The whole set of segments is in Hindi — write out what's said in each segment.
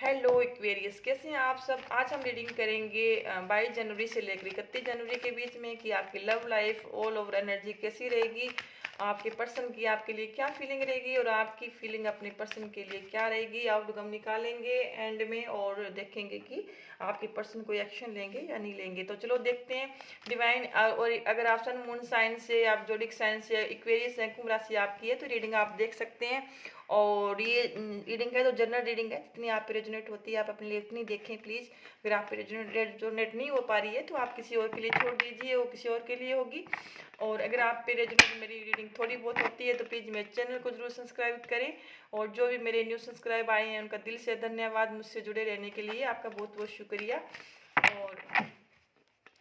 हेलो एक्वेरियस, कैसे हैं आप सब। आज हम रीडिंग करेंगे 22 जनवरी से लेकर 31 जनवरी के बीच में कि आपकी love life all over energy कैसी रहेगी, आपके पर्सन की आपके लिए क्या फीलिंग रहेगी और आपकी फीलिंग अपने पर्सन के लिए क्या रहेगी। आउटकम निकालेंगे एंड में और देखेंगे कि आपके पर्सन कोई एक्शन लेंगे या नहीं लेंगे। तो चलो देखते हैं। डिवाइन और अगर आप सन मून साइन से, आप जोडिक साइन से इक्वेरियस है, कुंभ राशि आपकी है, तो रीडिंग आप देख सकते हैं। और ये रीडिंग है तो जनरल रीडिंग है, जितनी आप पे रेजोनेट होती है आप अपने लिए उतनी देखें प्लीज़। अगर आप पे रेजोनेट नहीं हो पा रही है तो आप किसी और के लिए छोड़ दीजिए, वो किसी और के लिए होगी। और अगर आप पे रेजोनेट मेरी रीडिंग थोड़ी बहुत होती है तो प्लीज़ मेरे चैनल को जरूर सब्सक्राइब करें। और जो भी मेरे न्यू सब्सक्राइब आए हैं उनका दिल से धन्यवाद, मुझसे जुड़े रहने के लिए आपका बहुत बहुत शुक्रिया। और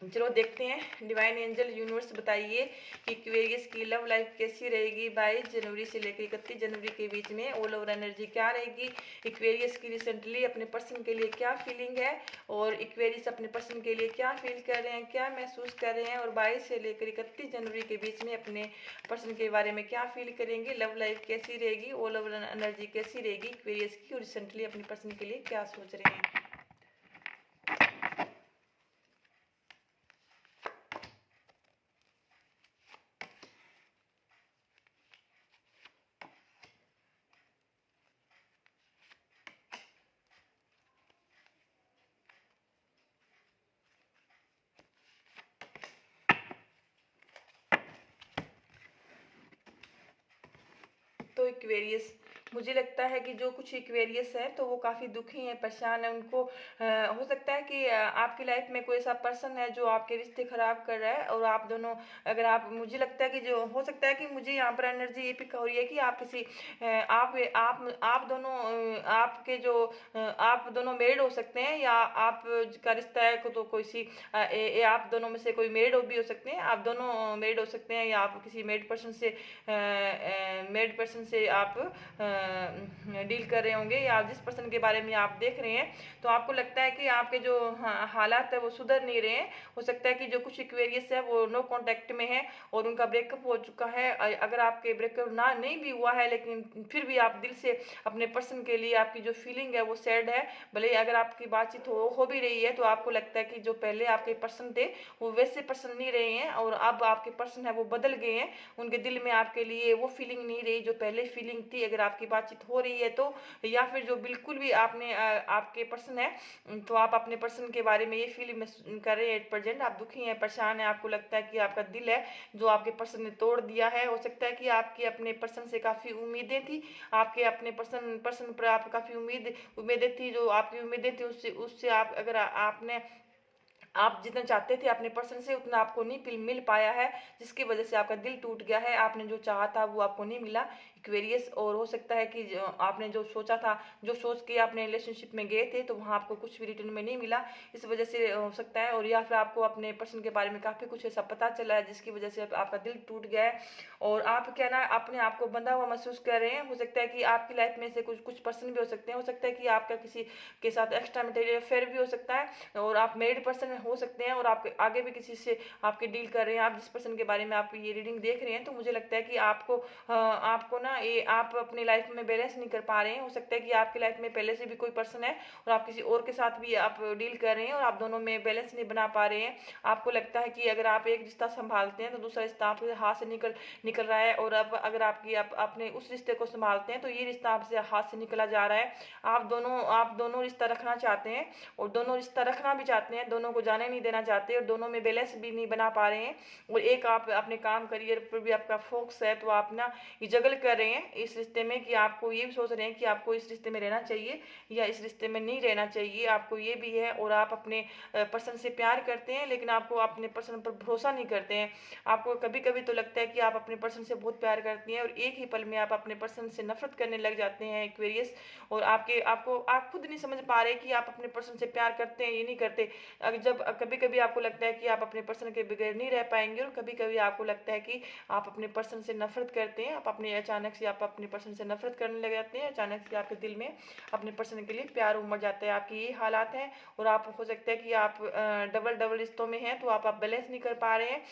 चलो देखते हैं। डिवाइन एंजल यूनिवर्स बताइए कि एक्वेरियस की लव लाइफ कैसी रहेगी 22 जनवरी से लेकर 31 जनवरी के बीच में। ऑल ओवर एनर्जी क्या रहेगी, एक्वेरियस की रिसेंटली अपने पर्सन के लिए क्या फीलिंग है और एक्वेरियस अपने पर्सन के लिए क्या फील कर रहे हैं, क्या महसूस कर रहे हैं। और 22 से लेकर 31 जनवरी के बीच में अपने पर्सन के बारे में क्या फील करेंगे, लव लाइफ कैसी रहेगी, ऑल ओवर एनर्जी कैसी रहेगी एक्वेरियस की, और रिसेंटली अपने पर्सन के लिए क्या सोच रहे हैं। तो इक्वेरियस, मुझे लगता है कि जो कुछ इक्वेरियस है तो वो काफ़ी दुखी हैं, परेशान हैं। उनको हो सकता है कि आपकी लाइफ में कोई ऐसा पर्सन है जो आपके रिश्ते ख़राब कर रहा है। और आप दोनों, अगर आप, मुझे लगता है कि जो हो सकता है कि मुझे यहाँ पर एनर्जी ये पिक हो रही है कि आप किसी आप दोनों आपके जो आप दोनों मेरिड हो सकते हैं, या आप का रिश्ता है तो कोई सी आप दोनों में से कोई मेरिड भी हो सकते हैं, आप दोनों मेरिड हो सकते हैं, या आप किसी मेरिड पर्सन से आप डील कर रहे होंगे, या जिस पर्सन के बारे में आप देख रहे हैं तो आपको लगता है कि आपके जो हालात है वो सुधर नहीं रहे हैं। हो सकता है कि जो कुछ इक्वेरियस है वो नो कांटेक्ट में है और उनका ब्रेकअप हो चुका है। अगर आपके ब्रेकअप ना नहीं भी हुआ है लेकिन फिर भी आप दिल से अपने पर्सन के लिए आपकी जो फीलिंग है वो सैड है। भले अगर आपकी बातचीत हो भी रही है तो आपको लगता है कि जो पहले आपके पर्सन थे वो वैसे पर्सन नहीं रहे हैं और अब आपके पर्सन है वो बदल गए हैं। उनके दिल में आपके लिए वो फीलिंग नहीं रही जो पहले फीलिंग थी, अगर आपकी बातचीत हो रही है तो। या फिर जो बिल्कुल भी आपने आपके पर्सन है तो आप अपने पर्सन के बारे में ये फील कर रहे हैं एट प्रेजेंट, आप दुखी हैं, परेशान हैं। आपको लगता है कि आपका दिल है जो आपके पर्सन ने तोड़ दिया है। हो सकता है कि आपकी अपने पर्सन से काफ़ी उम्मीदें थी, आपके अपने पर्सन पर आप काफ़ी उम्मीदें थी, जो आपकी उम्मीदें थी उससे उससे आप, अगर आपने आप जितना चाहते थे अपने पर्सन से उतना आपको नहीं मिल पाया है, जिसकी वजह से आपका दिल टूट गया है। आपने जो चाहा था वो आपको नहीं मिला इक्वेरियस। और हो सकता है कि आपने जो सोचा था, जो सोच के आपने रिलेशनशिप में गए थे तो वहाँ आपको कुछ भी रिटर्न में नहीं मिला, इस वजह से हो सकता है। और या फिर आपको अपने पर्सन के बारे में काफ़ी कुछ ऐसा पता चला है जिसकी वजह से आपका दिल टूट गया है और आप क्या ना अपने आप को बंधा हुआ महसूस कर रहे हैं। हो सकता है कि आपकी लाइफ में से कुछ कुछ पर्सन भी हो सकते हैं, हो सकता है कि आपका किसी के साथ एक्स्ट्रा मटेरियल अफेयर भी हो सकता है और आप मेरिड पर्सन हो सकते हैं और आप आगे भी किसी से आपके डील कर रहे हैं। आप जिस पर्सन के बारे में आप ये रीडिंग देख रहे हैं तो मुझे लगता है कि आपको ना ये आप अपनी लाइफ में बैलेंस नहीं कर पा रहे हैं। हो सकता है कि आपकी लाइफ में पहले से भी कोई पर्सन है और आप किसी और के साथ भी आप डील कर रहे हैं और आप दोनों में बैलेंस नहीं बना पा रहे हैं। आपको लगता है कि अगर आप एक रिश्ता संभालते हैं तो दूसरा रिश्ता आपके हाथ से निकल रहा है, और अब अगर आपने उस रिश्ते को संभालते हैं तो ये रिश्ता आपसे हाथ से निकला जा रहा है। आप दोनों रिश्ता रखना चाहते हैं और दोनों रिश्ता रखना भी चाहते हैं, दोनों को जाने नहीं देना चाहते और दोनों में बैलेंस भी नहीं बना पा रहे हैं। और एक आप अपने काम करियर पर भी आपका फोकस है तो आप ना ये जगल कर रहे हैं इस रिश्ते में कि आपको ये भी सोच रहे हैं कि आपको इस रिश्ते में रहना चाहिए या इस रिश्ते में नहीं रहना चाहिए, आपको ये भी है। और आप अपने पर्सन से प्यार करते हैं लेकिन आपको अपने पर्सन पर भरोसा नहीं करते हैं। आपको कभी कभी तो लगता है कि आप अपने पर्सन से बहुत प्यार करती हैं और एक ही पल में आप अपने पर्सन से नफरत करने लग जाते हैं एक्वेरियस। और आप खुद नहीं समझ पा रहे कि आप अपने पर्सन से प्यार करते हैं ये नहीं करते। जब कभी कभी आपको लगता है कि आप अपने पर्सन के बगैर नहीं रह पाएंगे और कभी कभी आपको लगता है कि आप अपने पर्सन से नफरत करते हैं। अचानक से आप अपने पर्सन से नफरत करने लग जाते हैं, अचानक से आपके दिल में अपने पर्सन के लिए प्यार उमड़ जाता है। आपकी ये हालात हैं और आप हो सकता है कि आप डबल रिश्तों में हैं तो आप बैलेंस नहीं कर पा रहे हैं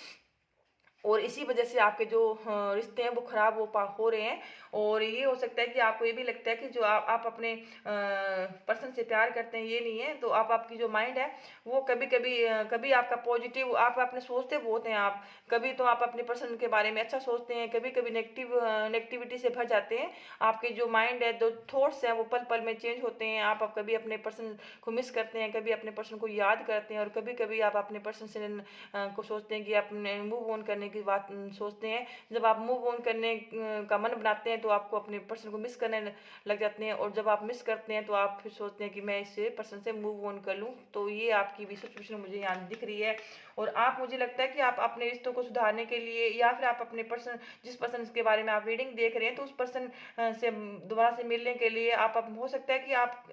और इसी वजह से आपके जो रिश्ते हैं वो खराब हो रहे हैं। और ये हो सकता है कि आपको ये भी लगता है कि जो आप अपने पर्सन से प्यार करते हैं ये नहीं है। तो आप आपकी जो माइंड है वो कभी कभी कभी आपका पॉजिटिव आप अपने सोचते बहुत हैं आप, कभी तो आप अपने पर्सन के बारे में अच्छा सोचते हैं, कभी कभी नेगेटिविटी से भर जाते हैं। आपके जो माइंड है, जो थॉट्स हैं वो पल पल में चेंज होते हैं। आप कभी अपने पर्सन को मिस करते हैं, कभी अपने पर्सन को याद करते हैं, और कभी कभी आप अपने पर्सन से को सोचते हैं कि अपने मूव ऑन करने की बात सोचते हैं। जब आप मूव ऑन करने का मन बनाते हैं तो आपको अपने पर्सन को मिस करने लग जाते हैं, और जब आप मिस करते हैं तो आप फिर सोचते हैं कि मैं इससे पर्सन से मूव ऑन कर लूँ। तो ये आपकी भी सिचुएशन मुझे यहाँ दिख रही है। और आप, मुझे लगता है कि आप अपने रिश्तों को सुधारने के लिए, या फिर आप अपने पर्सन, जिस पर्सन के बारे में आप रीडिंग देख रहे हैं, तो उस पर्सन से दोबारा से मिलने के लिए हो सकता है कि आप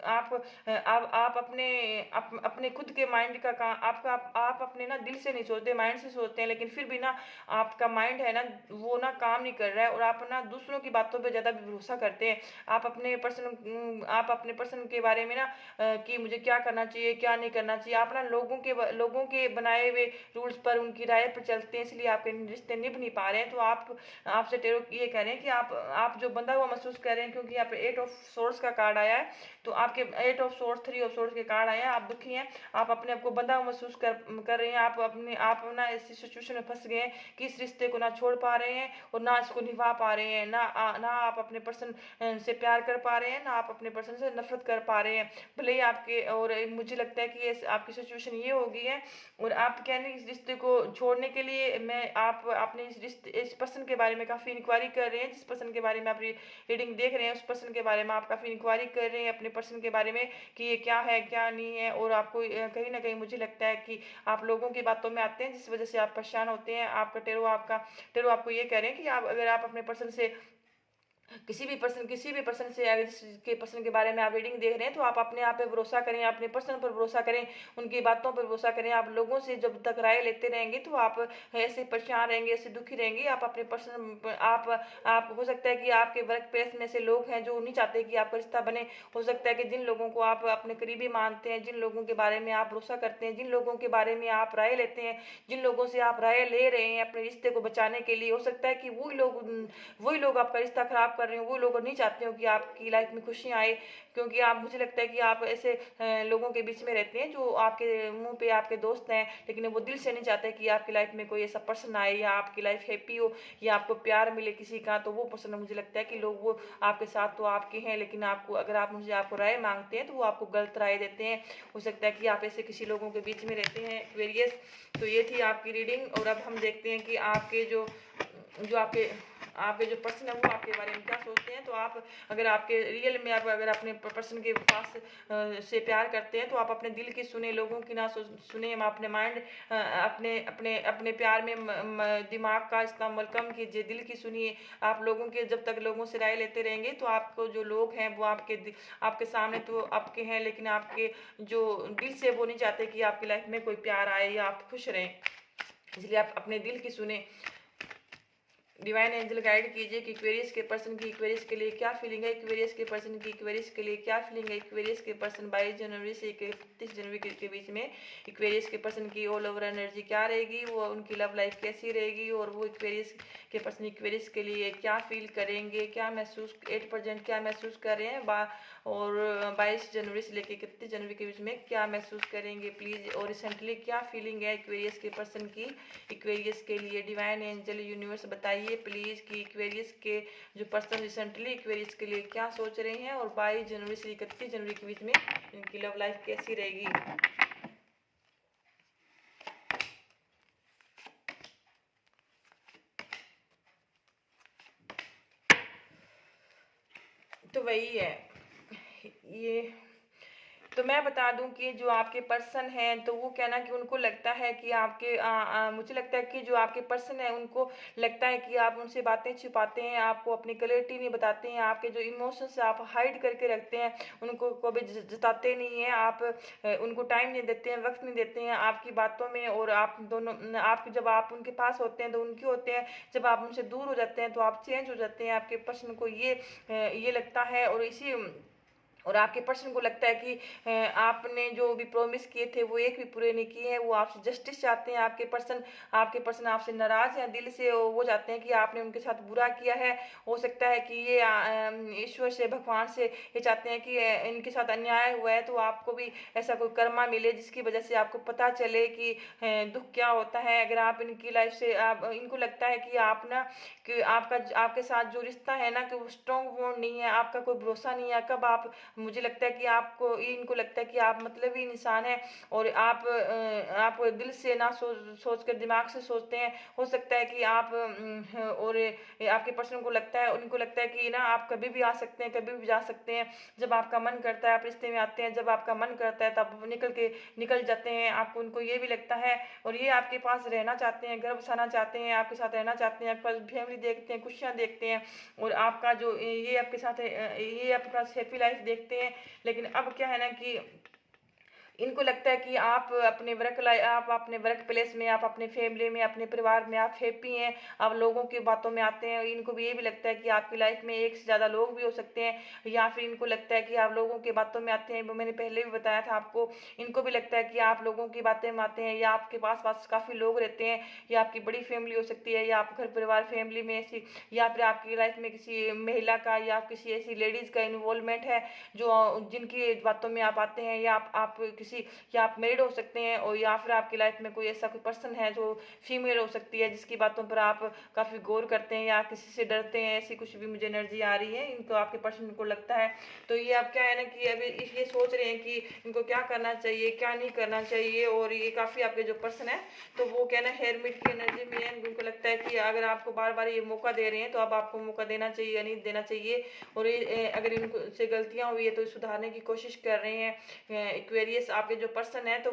अपने खुद के माइंड का काम आप अपने ना दिल से नहीं सोचते, माइंड से सोचते हैं, लेकिन फिर भी ना आपका माइंड है ना वो ना काम नहीं कर रहा है, और आप ना दूसरों की बातों पे ज़्यादा भरोसा करते हैं। आप अपने पर्सन के बारे में ना कि मुझे क्या करना चाहिए क्या नहीं करना चाहिए, आप ना लोगों के बनाए हुए रूल्स पर, उनकी राय पर चलते हैं, इसलिए आपके रिश्ते निभ नहीं पा रहे हैं। तो आपसे टेरो ये कह रहे हैं कि आप जो बंधा हुआ महसूस कर रहे हैं, क्योंकि यहाँ पे 8 ऑफ सोर्स का कार्ड आया है, तो आपके 8 ऑफ सोर्स 3 ऑफ सोर्स के कार्ड आए हैं। आप दुखी हैं, आप अपने आप को बंधा हुआ महसूस कर रहे हैं, आप ना ऐसी सिचुएशन में फंस गए हैं कि इस रिश्ते को ना छोड़ पा रहे हैं और ना इसको निभा पा रहे हैं, ना आप अपने पर्सन से प्यार कर पा रहे हैं, ना आप अपने पर्सन से नफरत कर पा रहे हैं। भले ही आपके, और मुझे लगता है कि आपकी सिचुएशन ये हो गई है, और आप कहने इस रिश्ते को छोड़ने के लिए आप अपने इस पर्सन के बारे में काफ़ी इंक्वायरी कर रहे हैं, जिस पर्सन के बारे में आप रीडिंग देख रहे हैं उस पर्सन के बारे में आप काफ़ी इंक्वायरी कर रहे हैं अपने पर्सन के बारे में कि ये क्या है क्या नहीं है, और आपको कहीं ना कहीं मुझे लगता है कि आप लोगों की बातों में आते हैं, जिस वजह से आप परेशान होते हैं। आपका टेरो आपको ये कह रहे हैं कि अगर आप अपने पर्सन से किसी भी पर्सन से, अगर जिसके पर्सन के बारे में आप रीडिंग देख रहे हैं, तो आप अपने आप पे भरोसा करें, अपने पर्सन पर भरोसा करें, उनकी बातों पर भरोसा करें। आप लोगों से जब तक राय लेते रहेंगे तो आप ऐसे परेशान रहेंगे, ऐसे दुखी रहेंगे। आप अपने पर्सन आप हो सकता है कि आपके वर्क प्लेस में से लोग हैं जो नहीं चाहते कि आपका रिश्ता बने। हो सकता है कि जिन लोगों को आप अपने करीबी मानते हैं, जिन लोगों के बारे में आप भरोसा करते हैं, जिन लोगों के बारे में आप राय लेते हैं, जिन लोगों से आप राय ले रहे हैं अपने रिश्ते को बचाने के लिए, हो सकता है कि वही लोग आपका रिश्ता खराब कर रहे हो, वो लोग नहीं चाहते हो कि आपकी लाइफ में खुशियाँ आए। क्योंकि आप, मुझे लगता है कि आप ऐसे लोगों के बीच में रहते हैं जो आपके मुंह पे आपके दोस्त हैं, लेकिन वो दिल से नहीं चाहते कि आपकी लाइफ में कोई ऐसा पर्सन आए, या आपकी लाइफ हैप्पी हो, या आपको प्यार मिले किसी का। तो वो पर्सन, मुझे लगता है कि लोग वो आपके साथ तो आपके हैं, लेकिन आपको, अगर आप मुझे आपको राय मांगते हैं तो वो आपको गलत राय देते हैं। हो सकता है कि आप ऐसे किसी लोगों के बीच में रहते हैं एक्वेरियस। तो ये थी आपकी रीडिंग, और अब हम देखते हैं कि आपके जो आपके जो पर्सन है वो आपके बारे में क्या सोचते हैं। तो आप, अगर आपके रियल में आप अगर अपने पर्सन के पास से प्यार करते हैं, तो आप अपने दिल की सुने, लोगों की ना सुने। अपने माइंड, अपने अपने अपने प्यार में दिमाग का इस्तेमाल कम कीजिए, दिल की सुनिए। आप लोगों के, जब तक लोगों से राय लेते रहेंगे तो आपको जो लोग हैं वो आपके सामने तो आपके हैं, लेकिन आपके जो दिल से वो नहीं चाहते कि आपकी लाइफ में कोई प्यार आए या आप खुश रहें। इसलिए आप अपने दिल की सुने। डिवाइन एंजल गाइड कीजिए कि एक्वेरियस के पर्सन की, एक्वेरियस के लिए क्या फीलिंग है, एक्वेरियस के पर्सन की, एक्वेरियस के लिए क्या फीलिंग है। एक्वेरियस के पर्सन 22 जनवरी से 31 जनवरी के बीच में एक्वेरियस के पर्सन की ऑल ओवर एनर्जी क्या रहेगी, वो उनकी लव लाइफ कैसी रहेगी, और वो एक्वेरियस के पर्सन एक्वेरियस के लिए क्या फील करेंगे, क्या महसूस 8% क्या महसूस कर रहे हैं, और 22 जनवरी से लेकर 31 जनवरी के बीच में क्या महसूस करेंगे प्लीज़। और रिसेंटली क्या फीलिंग है एक्वेरियस के पर्सन की, एक्वेरियस के लिए। डिवाइन एंजल यूनिवर्स बताइए प्लीज़ कि एक्वेरियस के जो पर्सन रिसेंटली एक्वेरियस के लिए क्या सोच रहे हैं, और 22 जनवरी से 31 जनवरी के बीच में इनकी लव लाइफ कैसी रहेगी। तो वही है ये। तो मैं बता दूं कि जो आपके पर्सन हैं, तो वो कहना कि उनको लगता है कि मुझे लगता है कि जो आपके पर्सन है उनको लगता है कि आप उनसे बातें छिपाते हैं, आपको अपनी क्लैरिटी नहीं बताते हैं, आपके जो इमोशंस आप हाइड करके रखते हैं, उनको कभी जताते नहीं हैं, आप उनको टाइम नहीं देते हैं, वक्त नहीं देते हैं आपकी बातों में। और आप दोनों, आप जब आप उनके पास होते हैं तो उनके होते हैं, जब आप उनसे दूर हो जाते हैं तो आप चेंज हो जाते हैं। आपके पर्सन को ये लगता है, और और आपके पर्सन को लगता है कि आपने जो भी प्रॉमिस किए थे वो एक भी पूरे नहीं किए हैं। वो आपसे जस्टिस चाहते हैं। आपके पर्सन आपसे नाराज हैं दिल से। वो चाहते हैं कि आपने उनके साथ बुरा किया है। हो सकता है कि ये ईश्वर से, भगवान से ये चाहते हैं कि इनके साथ अन्याय हुआ है तो आपको भी ऐसा कोई कर्मा मिले जिसकी वजह से आपको पता चले कि दुख क्या होता है। अगर आप इनकी लाइफ से, आप इनको लगता है कि आप ना, कि आपके साथ जो रिश्ता है ना, कि वो स्ट्रॉन्ग बॉन्ड नहीं है, आपका कोई भरोसा नहीं है। कब आप, मुझे लगता है कि आपको, इनको लगता है कि आप मतलब ही इंसान है और आप दिल से ना सोच कर दिमाग से सोचते हैं। हो सकता है कि आप और आपके पर्सन को लगता है, उनको लगता है कि ना आप कभी भी आ सकते हैं, कभी भी जा सकते हैं। जब आपका मन करता है आप रिश्ते में आते हैं, जब आपका मन करता है तब निकल जाते हैं। आपको, उनको ये भी लगता है और ये आपके पास रहना चाहते हैं, घर बसाना चाहते हैं, आपके साथ रहना चाहते हैं, आपके पास फैमिली देखते हैं, खुशियाँ देखते हैं और आपका जो ये आपके साथ ये आपके पास हैप्पी लाइफ देखते हैं। लेकिन अब क्या है ना कि इनको लगता है कि आप अपने वर्क प्लेस में, आप अपने फैमिली में, अपने परिवार में आप हैप्पी हैं। आप लोगों की बातों में आते हैं। इनको भी ये भी लगता है कि आपकी लाइफ में एक से ज़्यादा लोग भी हो सकते हैं, या फिर इनको लगता है कि आप लोगों की बातों में आते हैं। वो मैंने पहले भी बताया था आपको। इनको भी लगता है कि आप लोगों की बातें में आते हैं, या आपके पास पास काफ़ी लोग रहते हैं, या आपकी बड़ी फैमिली हो सकती है, या आप घर परिवार फैमिली में ऐसी, या फिर आपकी लाइफ में किसी महिला का या किसी ऐसी लेडीज़ का इन्वॉल्वमेंट है जो जिनकी बातों में आप आते हैं, या आप किसी, या आप मेरिड हो सकते हैं, और या फिर आपकी लाइफ में कोई ऐसा कोई पर्सन है जो फीमेल हो सकती है जिसकी बातों पर आप काफ़ी गौर करते हैं या किसी से डरते हैं। ऐसी कुछ भी मुझे एनर्जी आ रही है, इनको आपके पर्सन को लगता है। तो ये आप क्या है ना कि अभी ये सोच रहे हैं कि इनको क्या करना चाहिए, क्या नहीं करना चाहिए। और ये काफ़ी आपके जो पर्सन है तो वो क्या ना हेरमिट की एनर्जी में है। उनको लगता है कि अगर आपको बार बार ये मौका दे रहे हैं तो अब आपको मौका देना चाहिए या नहीं देना चाहिए। और ये अगर इनको से गलतियां हुई है तो सुधारने की कोशिश कर रहे हैं। एक्वेरियस आपके जो पर्सन है तो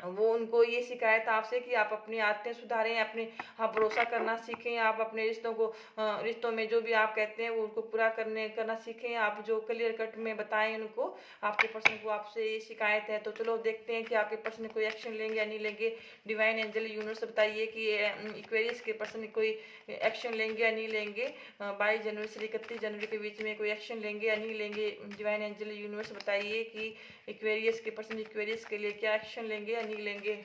वो उनको ये शिकायत आपसे कि आप अपनी आदतें सुधारें, अपने आप भरोसा करना सीखें, आप अपने रिश्तों में जो भी आप कहते हैं वो उनको पूरा करना सीखें। आप जो क्लियर कट में बताएं उनको, आपके पर्सन को आपसे ये शिकायत है। तो चलो देखते हैं कि आपके पर्सन कोई एक्शन लेंगे या नहीं लेंगे। डिवाइन एंजल यूनिवर्स बताइए कि इक्वेरियस के पर्सन कोई एक्शन लेंगे या नहीं लेंगे। 22 जनवरी से 31 जनवरी के बीच में कोई एक्शन लेंगे या नहीं लेंगे। डिवाइन एंजल यूनिवर्स बताइए कि इक्वेरियस के पर्सन इक्वेरियस के लिए क्या एक्शन लेंगे या नहीं लेंगे।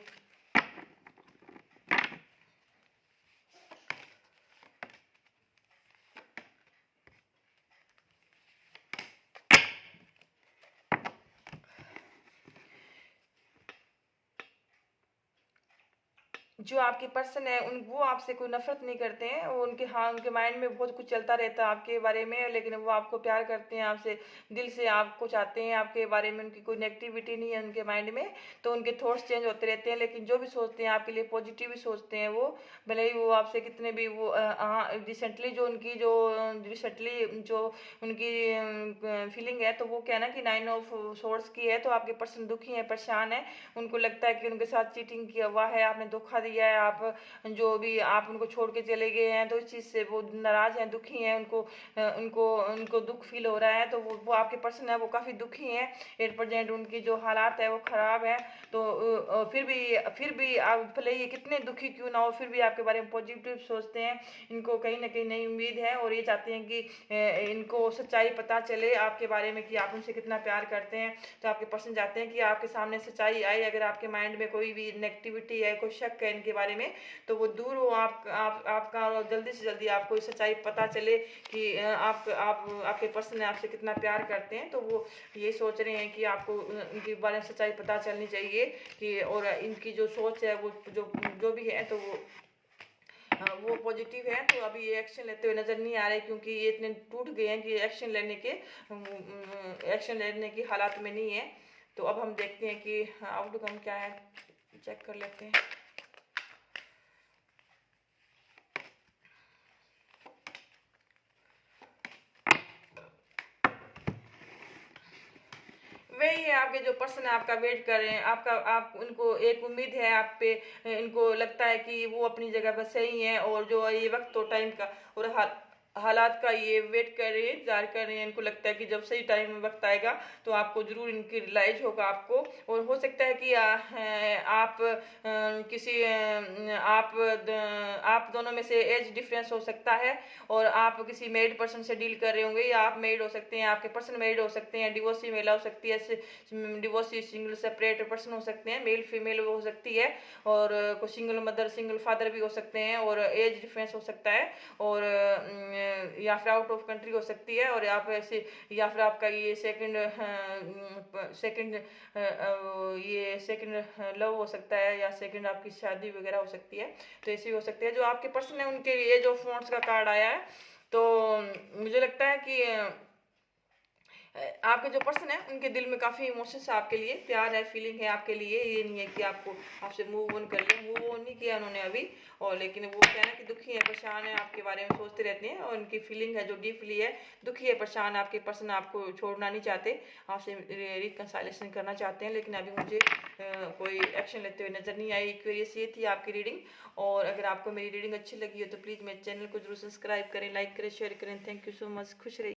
जो आपके पर्सन है उन वो आपसे कोई नफरत नहीं करते हैं। वो उनके, हाँ, उनके माइंड में बहुत कुछ चलता रहता है आपके बारे में, लेकिन वो आपको प्यार करते हैं, आपसे दिल से आपको चाहते हैं। आपके बारे में उनकी कोई नेगेटिविटी नहीं है उनके माइंड में। तो उनके थॉट्स चेंज होते रहते हैं, लेकिन जो भी सोचते हैं आपके लिए पॉजिटिव ही सोचते हैं वो। भले ही वो आपसे कितने भी वो हाँ, रिसेंटली जो उनकी फीलिंग है तो वो क्या है ना कि 9 ऑफ सोर्स की है। तो आपके पर्सन दुखी है, परेशान है। उनको लगता है कि उनके साथ चीटिंग किया हुआ है, आपने धोखा दिया है, आप जो भी आप उनको छोड़ के चले गए हैं तो इस चीज़ से वो नाराज हैं, दुखी हैं। उनको उनको दुख फील हो रहा है। तो वो आपके पर्सन है वो काफ़ी दुखी हैं। एट प्रेजेंट उनकी जो हालात है वो ख़राब है। तो फिर भी आप भले ये कितने दुखी क्यों ना हो, फिर भी आपके बारे में पॉजिटिव सोचते हैं। इनको कहीं ना कहीं नई उम्मीद है और ये चाहते हैं कि इनको सच्चाई पता चले आपके बारे में कि आप उनसे कितना प्यार करते हैं। तो आपके पर्सन चाहते हैं कि आपके सामने सच्चाई आए। अगर आपके माइंड में कोई भी नेगेटिविटी है, कोई शक है इनके बारे में, तो वो दूर हो आपका, और जल्दी से जल्दी आपको ये सच्चाई पता चले कि आपके पर्सन आपसे कितना प्यार करते हैं। तो वो ये सोच रहे हैं कि आपको इनके बारे में सच्चाई पता चलनी चाहिए कि, और इनकी जो सोच है वो जो भी है तो वो पॉजिटिव है। तो अभी ये एक्शन लेते हुए नजर नहीं आ रहे, क्योंकि ये इतने टूट गए हैं कि एक्शन लेने की हालात में नहीं है। तो अब हम देखते हैं कि आउटकम क्या है, चेक कर लेते हैं। वही है, आपके जो पर्सन है आपका वेट कर रहे हैं, आप उनको एक उम्मीद है आप पे। इनको लगता है कि वो अपनी जगह पर सही है, और जो ये वक्त और टाइम का और हालात का ये वेट कर रहे हैं, इंतजार कर रहे हैं। इनको लगता है कि जब सही टाइम वक्त आएगा तो आपको ज़रूर इनकी रियलाइज होगा आपको। और हो सकता है कि आप किसी आप दोनों में से एज डिफरेंस हो सकता है, और आप किसी मैरिड पर्सन से डील कर रहे होंगे, या आप मैरिड हो सकते हैं, आपके पर्सन मैरिड हो सकते हैं, डिवोर्सी महिला हो सकती है, डिवोर्सी सिंगल सेपरेट पर्सन हो सकते हैं, मेल फीमेल हो सकती है, और कोई सिंगल मदर सिंगल फादर भी हो सकते हैं, और एज डिफरेंस हो सकता है, और या फिर आउट ऑफ कंट्री हो सकती है, और आप ऐसे, या फिर आपका ये सेकंड लव हो सकता है, या सेकंड आपकी शादी वगैरह हो सकती है। तो ऐसे भी हो सकते हैं। जो आपके पर्सन है उनके लिए जो फोन्स का कार्ड आया है, तो मुझे लगता है कि आपके जो पर्सन है उनके दिल में काफ़ी इमोशंस है आपके लिए, प्यार है, फीलिंग है आपके लिए। ये नहीं है कि आपको आपसे मूव ऑन कर ले, मूव ऑन नहीं किया उन्होंने अभी, और लेकिन वो क्या है ना कि दुखी है, परेशान है, आपके बारे में सोचते रहते हैं, और उनकी फीलिंग है जो डीपली है, दुखी है, परेशान है। आपके पर्सन आपको छोड़ना नहीं चाहते, आपसे रिकंसाइलेशन करना चाहते हैं, लेकिन अभी मुझे कोई एक्शन लेते हुए नजर नहीं आई। एक्वेरियस ये थी आपकी रीडिंग। और अगर आपको मेरी रीडिंग अच्छी लगी हो तो प्लीज़ मेरे चैनल को जरूर सब्सक्राइब करें, लाइक करें, शेयर करें। Thank you so much. खुश रहिए।